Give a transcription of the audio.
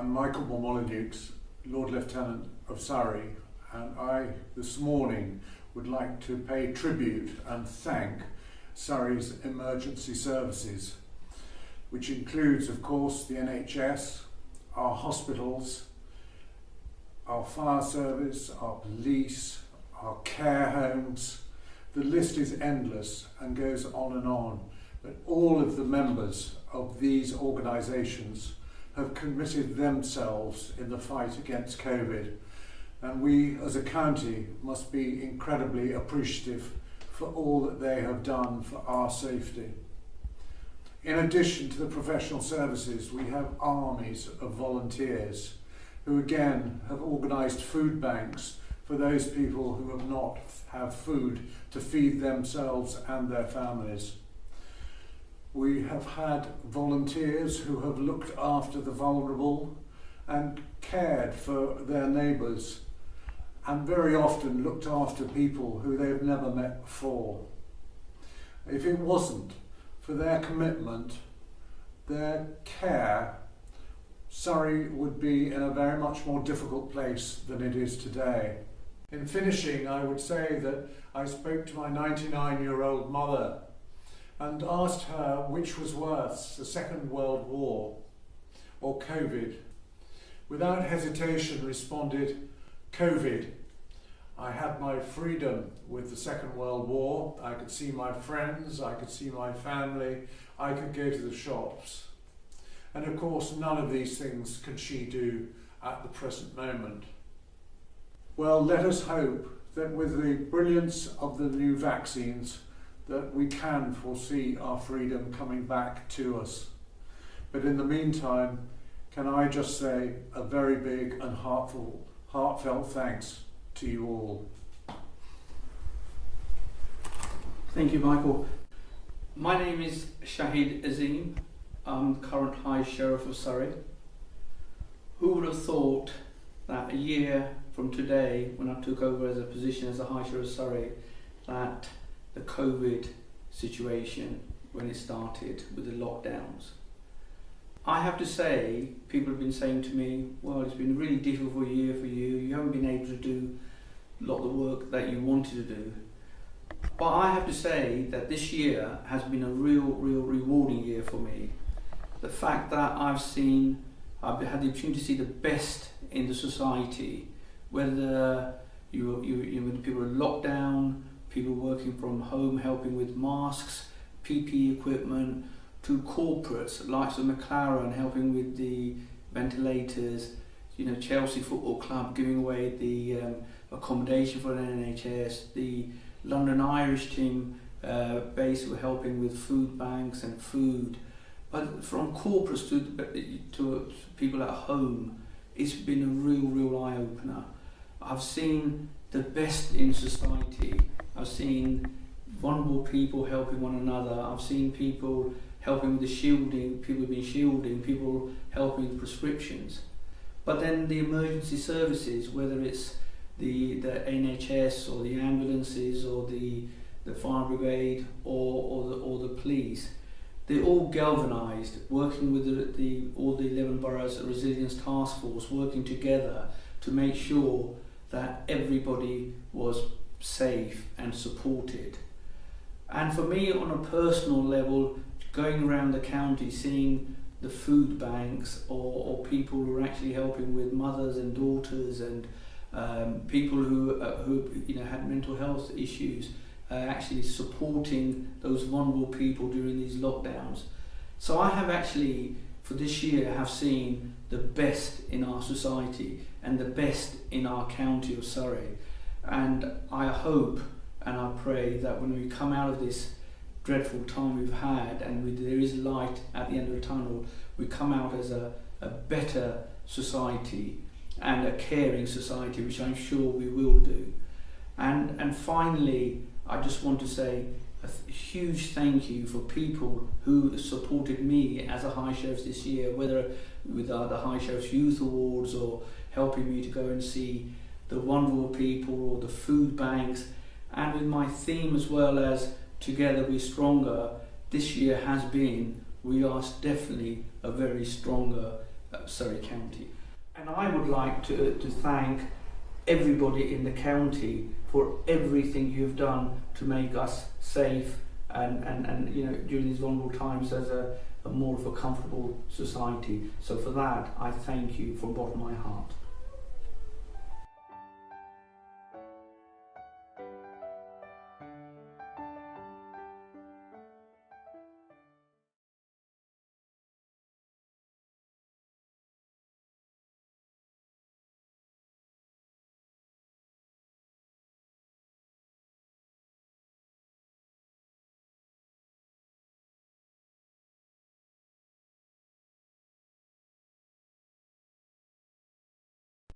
I'm Michael Molyneux, Lord Lieutenant of Surrey, and I this morning would like to pay tribute and thank Surrey's emergency services, which includes, of course, the NHS, our hospitals, our fire service, our police, our care homes. The list is endless and goes on and on, but all of the members of these organisations have committed themselves in the fight against COVID, and we as a county must be incredibly appreciative for all that they have done for our safety. In addition to the professional services, we have armies of volunteers who again have organised food banks for those people who have not have food to feed themselves and their families. We have had volunteers who have looked after the vulnerable and cared for their neighbours, and very often looked after people who they've never met before. If it wasn't for their commitment, their care, Surrey would be in a very much more difficult place than it is today. In finishing, I would say that I spoke to my 99-year-old mother and asked her which was worse, the Second World War or COVID. Without hesitation responded, COVID. I had my freedom with the Second World War. I could see my friends, I could see my family, I could go to the shops. And of course, none of these things can she do at the present moment. Well, let us hope that with the brilliance of the new vaccines, that we can foresee our freedom coming back to us. But in the meantime, can I just say a very big and heartfelt thanks to you all. Thank you, Michael. My name is Shahid Azim. I'm the current High Sheriff of Surrey. Who would have thought that a year from today, when I took over as a position as a High Sheriff of Surrey, that the COVID situation, when it started with the lockdowns. I have to say, people have been saying to me, well, it's been a really difficult year for you, you haven't been able to do a lot of the work that you wanted to do. But I have to say that this year has been a real rewarding year for me. The fact that I've had the opportunity to see the best in the society, whether when people are locked down, people working from home helping with masks, PPE equipment, to corporates like McLaren helping with the ventilators, Chelsea Football Club giving away the accommodation for the NHS, the London Irish team basically helping with food banks and food. But from corporates to people at home, it's been a real eye-opener. I've seen the best in society. I've seen vulnerable people helping one another. I've seen people helping with the shielding, people have been shielding, people helping with prescriptions. But then the emergency services, whether it's the NHS or the ambulances or the fire brigade or the police, they're all galvanised, working with all the 11 boroughs resilience task force, working together to make sure that everybody was safe and supported. And for me, on a personal level, going around the county, seeing the food banks or people who are actually helping with mothers and daughters and people who had mental health issues, actually supporting those vulnerable people during these lockdowns. So I have actually, for this year, have seen the best in our society and the best in our county of Surrey. And I hope and I pray that when we come out of this dreadful time we've had and there is light at the end of the tunnel, we come out as a better society and a caring society, which I'm sure we will do. And finally, I just want to say a huge thank you for people who supported me as a High Sheriff this year, whether with the High Sheriff's Youth Awards or helping me to go and see the vulnerable people or the food banks, and with my theme as well as Together We're Stronger. This year has been, we are definitely a very stronger Surrey County. And I would like to thank everybody in the county for everything you've done to make us safe and you know, during these vulnerable times as a more of a comfortable society. So for that, I thank you from the bottom of my heart.